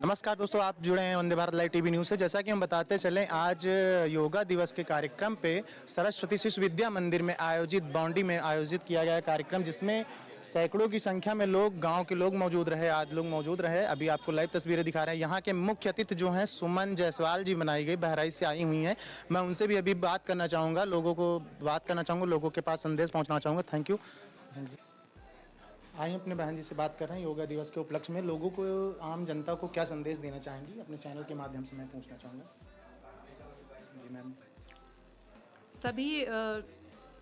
नमस्कार दोस्तों, आप जुड़े हैं Vande Bharat live TV news से। जैसा कि हम बताते चलें, आज योगा दिवस के कार्यक्रम पे सरस्वती शिशु विद्या मंदिर में आयोजित बौंडी में आयोजित किया गया कार्यक्रम, जिसमें सैकड़ों की संख्या में लोग, गांव के लोग मौजूद रहे, आज लोग मौजूद रहे। अभी आपको लाइव तस्वीरें दिखा रहे हैं। यहाँ के मुख्य अतिथि जो हैं सुमन जायसवाल जी बनाई गई, बहराइच से आई हुई हैं। मैं उनसे भी अभी बात करना चाहूँगा, लोगों के पास संदेश पहुँचना चाहूँगा। Thank you. आइए अपने बहन जी से बात कर रहे हैं। योगा दिवस के उपलक्ष्य में लोगों को, आम जनता को क्या संदेश देना चाहेंगी? अपने चैनल के माध्यम से मैं पूछना चाहूँगा। जी मैम।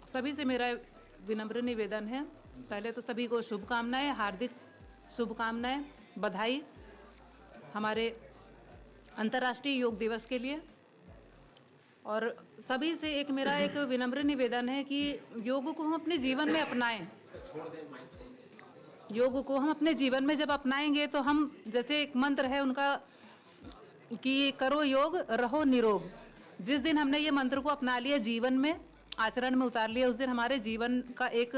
सभी से मेरा विनम्र निवेदन है, पहले तो सभी को शुभकामनाएं, हार्दिक शुभकामनाएं, बधाई हमारे अंतर्राष्ट्रीय योग दिवस के लिए। और सभी से मेरा एक विनम्र निवेदन है कि योग को हम अपने जीवन में अपनाएं। योग को हम अपने जीवन में जब अपनाएंगे तो हम, जैसे एक मंत्र है उनका कि करो योग रहो निरोग। जिस दिन हमने ये मंत्र को अपना लिया, जीवन में आचरण में उतार लिया, उस दिन हमारे जीवन का एक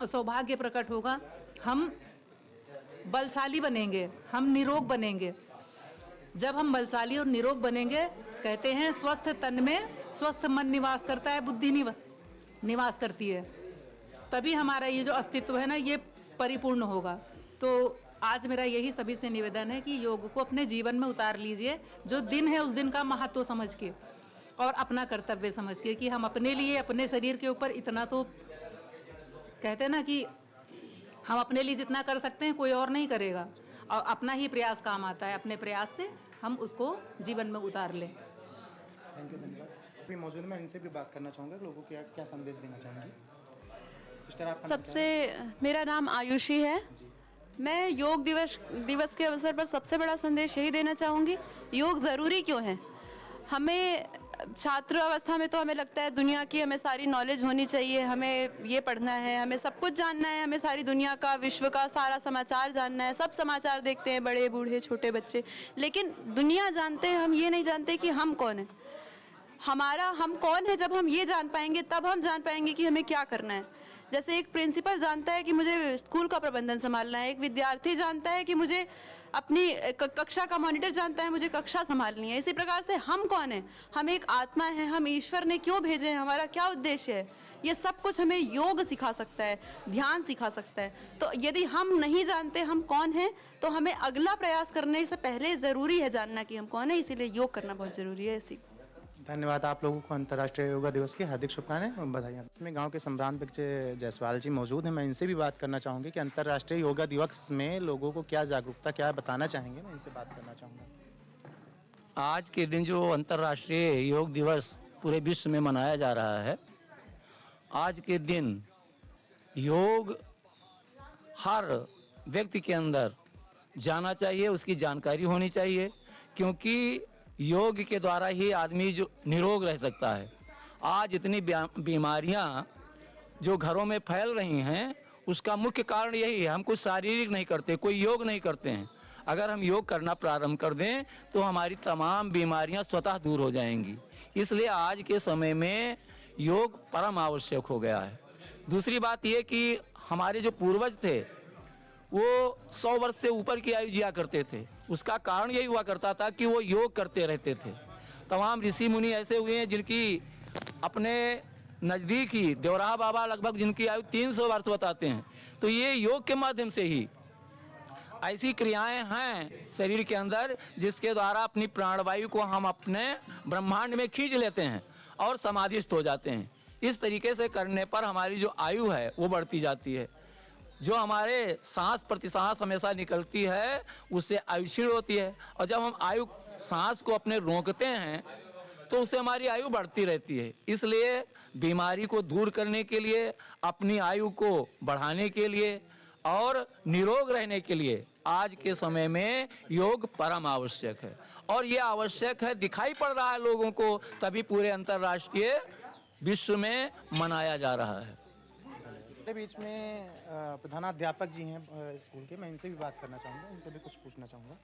सौभाग्य प्रकट होगा। हम बलशाली बनेंगे, हम निरोग बनेंगे। जब हम बलशाली और निरोग बनेंगे, कहते हैं स्वस्थ तन में स्वस्थ मन निवास करता है, बुद्धि निवास करती है, तभी हमारा ये जो अस्तित्व है ना, ये परिपूर्ण होगा। तो आज मेरा यही सभी से निवेदन है कि योग को अपने जीवन में उतार लीजिए। जो दिन है उस दिन का महत्व समझ के और अपना कर्तव्य समझ के, कि हम अपने लिए, अपने शरीर के ऊपर इतना, तो कहते हैं ना कि हम अपने लिए जितना कर सकते हैं कोई और नहीं करेगा, और अपना ही प्रयास काम आता है। अपने प्रयास से हम उसको जीवन में उतार लें। थैंक यू, धन्यवाद। अभी मौजूद में इनसे भी बात करना चाहूँगा, लोगों को क्या संदेश देना चाहेंगी? सिस्टर, आपका सबसे, मेरा नाम आयुषी है। मैं योग दिवस के अवसर पर सबसे बड़ा संदेश यही देना चाहूँगी, योग ज़रूरी क्यों है। हमें छात्र अवस्था में तो हमें लगता है दुनिया की हमें सारी नॉलेज होनी चाहिए, हमें ये पढ़ना है, हमें सब कुछ जानना है, हमें सारी दुनिया का, विश्व का सारा समाचार जानना है। सब समाचार देखते हैं, बड़े बूढ़े छोटे बच्चे, लेकिन दुनिया जानते हैं, हम ये नहीं जानते कि हम कौन है। हम कौन है, जब हम ये जान पाएंगे तब हम जान पाएंगे कि हमें क्या करना है। जैसे एक प्रिंसिपल जानता है कि मुझे स्कूल का प्रबंधन संभालना है, एक विद्यार्थी जानता है कि मुझे अपनी कक्षा का मॉनिटर जानता है मुझे कक्षा संभालनी है। इसी प्रकार से हम कौन है, हम एक आत्मा है, हम ईश्वर ने क्यों भेजे हैं, हमारा क्या उद्देश्य है, ये सब कुछ हमें योग सिखा सकता है, ध्यान सिखा सकता है। तो यदि हम नहीं जानते हम कौन हैं, तो हमें अगला प्रयास करने से पहले ज़रूरी है जानना कि हम कौन है, इसीलिए योग करना बहुत ज़रूरी है। ऐसी धन्यवाद। आप लोगों को अंतर्राष्ट्रीय योगा दिवस की हार्दिक शुभकामनाएं और बधाई। इसमें गांव के सम्रांत बच्चे जायसवाल जी मौजूद हैं। मैं इनसे भी बात करना चाहूँगी कि अंतर्राष्ट्रीय योगा दिवस में लोगों को क्या जागरूकता, क्या बताना चाहेंगे। मैं इनसे बात करना चाहूँगा। आज के दिन जो अंतर्राष्ट्रीय योग दिवस पूरे विश्व में मनाया जा रहा है, आज के दिन योग हर व्यक्ति के अंदर जाना चाहिए, उसकी जानकारी होनी चाहिए, क्योंकि योग के द्वारा ही आदमी जो निरोग रह सकता है। आज इतनी बीमारियां जो घरों में फैल रही हैं, उसका मुख्य कारण यही है, हम कुछ शारीरिक नहीं करते, कोई योग नहीं करते हैं। अगर हम योग करना प्रारंभ कर दें तो हमारी तमाम बीमारियां स्वतः दूर हो जाएंगी। इसलिए आज के समय में योग परम आवश्यक हो गया है। दूसरी बात ये कि हमारे जो पूर्वज थे वो 100 वर्ष से ऊपर की आयु जिया करते थे। उसका कारण यही हुआ करता था कि वो योग करते रहते थे। तमाम ऋषि मुनि ऐसे हुए हैं जिनकी अपने नज़दीक ही देवराहा बाबा लगभग जिनकी आयु 300 वर्ष बताते हैं। तो ये योग के माध्यम से ही ऐसी क्रियाएं हैं शरीर के अंदर जिसके द्वारा अपनी प्राणवायु को हम अपने ब्रह्मांड में खींच लेते हैं और समाधिस्थ हो जाते हैं। इस तरीके से करने पर हमारी जो आयु है वो बढ़ती जाती है। जो हमारे सांस प्रति सांस हमेशा निकलती है उससे आयु क्षीण होती है, और जब हम सांस को अपने रोकते हैं तो उससे हमारी आयु बढ़ती रहती है। इसलिए बीमारी को दूर करने के लिए, अपनी आयु को बढ़ाने के लिए और निरोग रहने के लिए आज के समय में योग परम आवश्यक है। और ये आवश्यक है, दिखाई पड़ रहा है लोगों को, तभी पूरे अंतर्राष्ट्रीय विश्व में मनाया जा रहा है। बीच में प्रधानाध्यापक जी हैं स्कूल के, मैं इनसे भी बात करना चाहूँगा, इनसे भी कुछ पूछना चाहूँगा।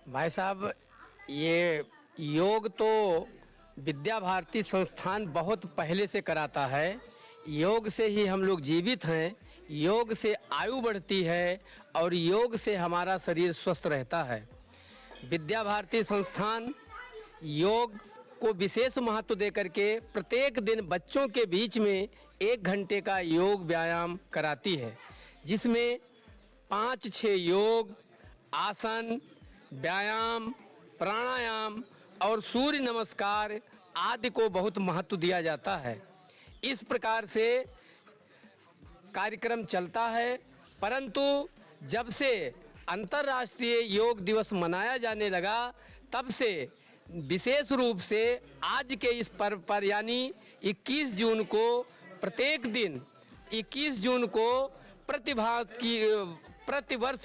भाई साहब, ये योग तो विद्या भारती संस्थान बहुत पहले से कराता है। योग से ही हम लोग जीवित हैं, योग से आयु बढ़ती है और योग से हमारा शरीर स्वस्थ रहता है। विद्या भारती संस्थान योग को विशेष महत्व देकर के प्रत्येक दिन बच्चों के बीच में 1 घंटे का योग व्यायाम कराती है, जिसमें 5-6 योग, आसन, व्यायाम, प्राणायाम और सूर्य नमस्कार आदि को बहुत महत्व दिया जाता है। इस प्रकार से कार्यक्रम चलता है, परंतु जब से अंतर्राष्ट्रीय योग दिवस मनाया जाने लगा तब से विशेष रूप से आज के इस पर्व पर यानी 21 जून को प्रत्येक दिन 21 जून को प्रतिवर्ष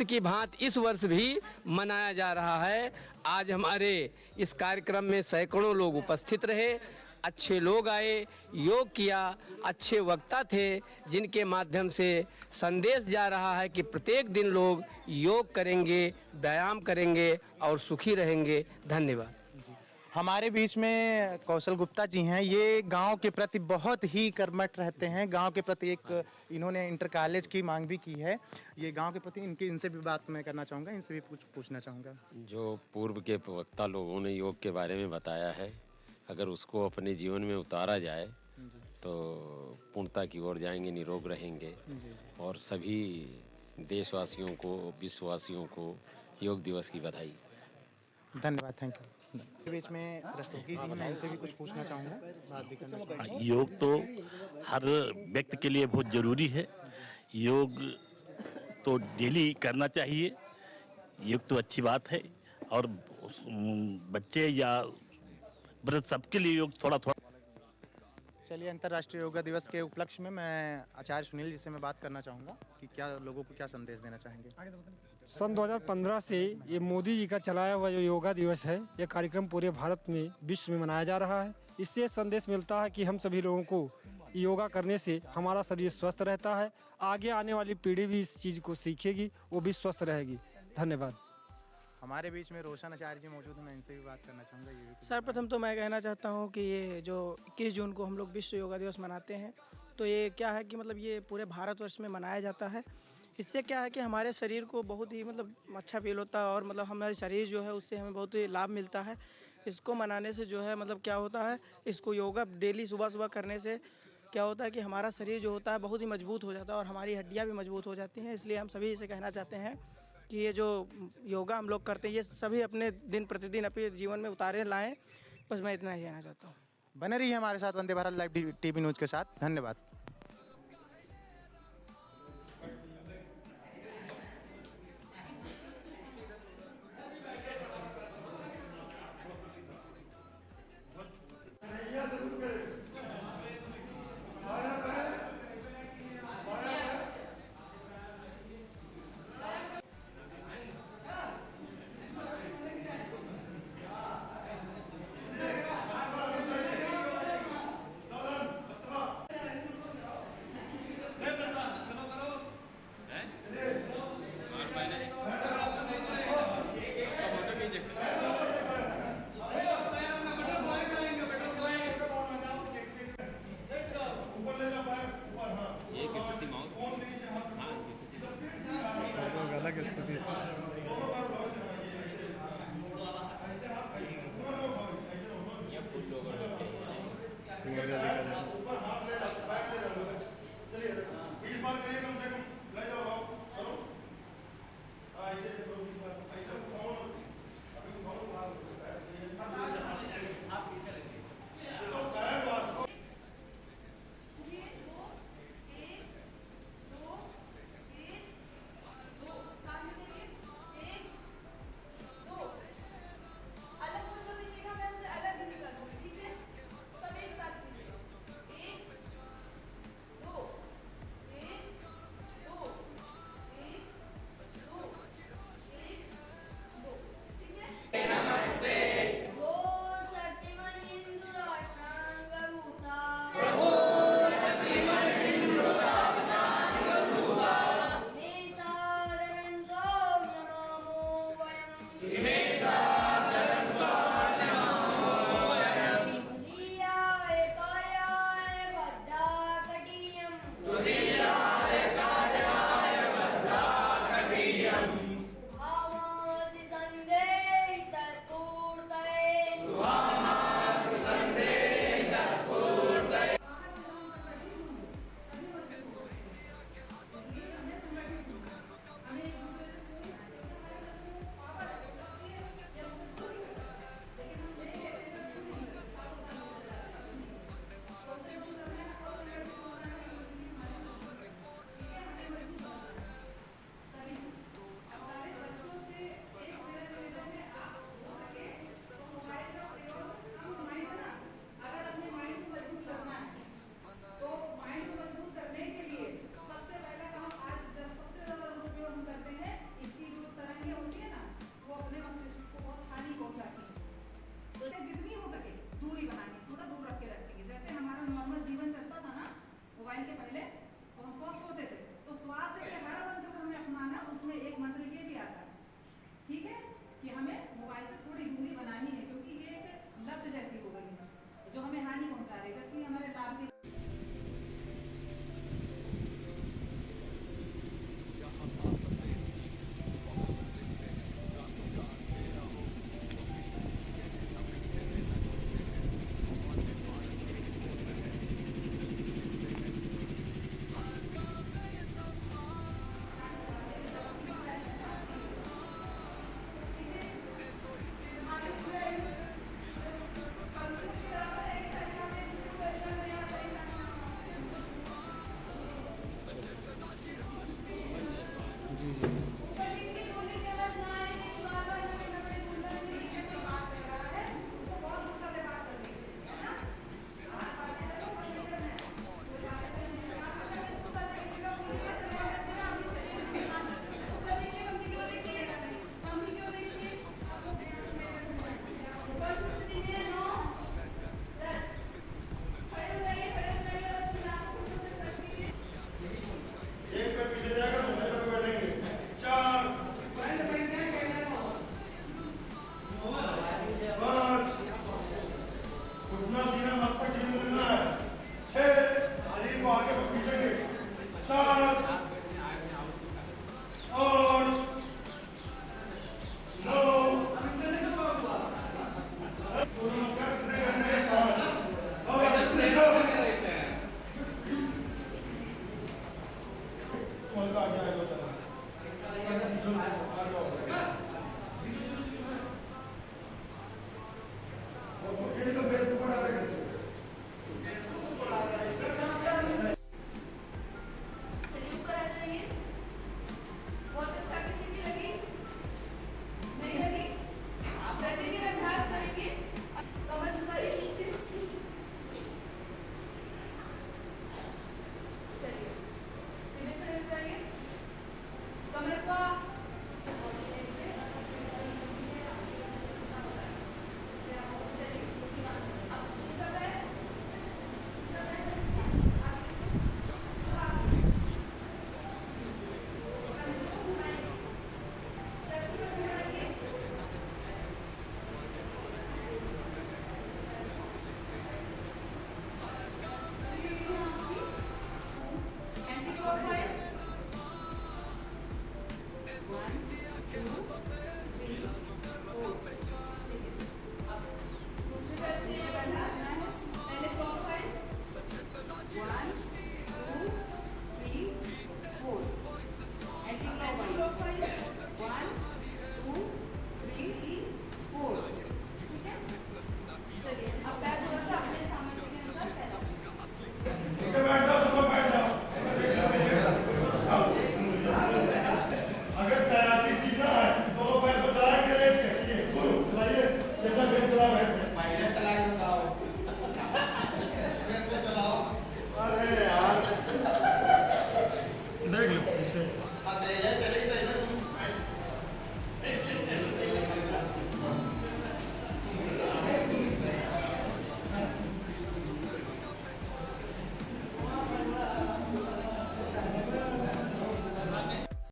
की भांति इस वर्ष भी मनाया जा रहा है। आज हमारे इस कार्यक्रम में सैकड़ों लोग उपस्थित रहे, अच्छे लोग आए, योग किया, अच्छे वक्ता थे जिनके माध्यम से संदेश जा रहा है कि प्रत्येक दिन लोग योग करेंगे, व्यायाम करेंगे और सुखी रहेंगे। धन्यवाद। हमारे बीच में कौशल गुप्ता जी हैं। ये गांव के प्रति बहुत ही कर्मठ रहते हैं। गांव के प्रति एक इन्होंने इंटर कॉलेज की मांग भी की है। ये गांव के प्रति इनसे भी बात मैं करना चाहूँगा, इनसे भी कुछ पूछना चाहूँगा। जो पूर्व के वक्ता लोगों ने योग के बारे में बताया है, अगर उसको अपने जीवन में उतारा जाए तो पूर्णता की ओर जाएंगे, निरोग रहेंगे। और सभी देशवासियों को, विश्ववासियों को योग दिवस की बधाई। धन्यवाद, थैंक यू। बीच में रस्तोगी जी, मैं इनसे भी कुछ पूछना चाहूँगा, बात भी करना चाहूँगा। योग तो हर व्यक्ति के लिए बहुत ज़रूरी है। योग तो डेली करना चाहिए। योग तो अच्छी बात है और बच्चे या वृद्ध सबके लिए योग थोड़ा थोड़ा। चलिए, अंतर्राष्ट्रीय योगा दिवस के उपलक्ष्य में मैं आचार्य सुनील जी से मैं बात करना चाहूँगा कि क्या लोगों को क्या संदेश देना चाहेंगे। सन 2015 से ये मोदी जी का चलाया हुआ जो योगा दिवस है, ये कार्यक्रम पूरे भारत में, विश्व में मनाया जा रहा है। इससे संदेश मिलता है कि हम सभी लोगों को योगा करने से हमारा शरीर स्वस्थ रहता है। आगे आने वाली पीढ़ी भी इस चीज़ को सीखेगी, वो भी स्वस्थ रहेगी। धन्यवाद। हमारे बीच में रोशन आचार्य जी मौजूद हैं, मैं इनसे भी बात करना चाहूँगा। ये भी सर्वप्रथम तो मैं कहना चाहता हूँ कि ये जो 21 जून को हम लोग विश्व योगा दिवस मनाते हैं, तो ये क्या है कि मतलब ये पूरे भारतवर्ष में मनाया जाता है। इससे क्या है कि हमारे शरीर को बहुत ही मतलब अच्छा फील होता है और मतलब हमारे शरीर जो है उससे हमें बहुत ही लाभ मिलता है। इसको मनाने से जो है मतलब क्या होता है, इसको योगा डेली सुबह सुबह करने से क्या होता है कि हमारा शरीर जो होता है बहुत ही मजबूत हो जाता है और हमारी हड्डियाँ भी मजबूत हो जाती हैं। इसलिए हम सभी से कहना चाहते हैं कि ये जो योगा हम लोग करते हैं, ये सभी अपने दिन प्रतिदिन अपने जीवन में उतारे लाएँ। बस मैं इतना ही कहना चाहता हूँ। बने रहिए हमारे साथ Vande Bharat live TV news के साथ। धन्यवाद। अलग स्थिति Amen.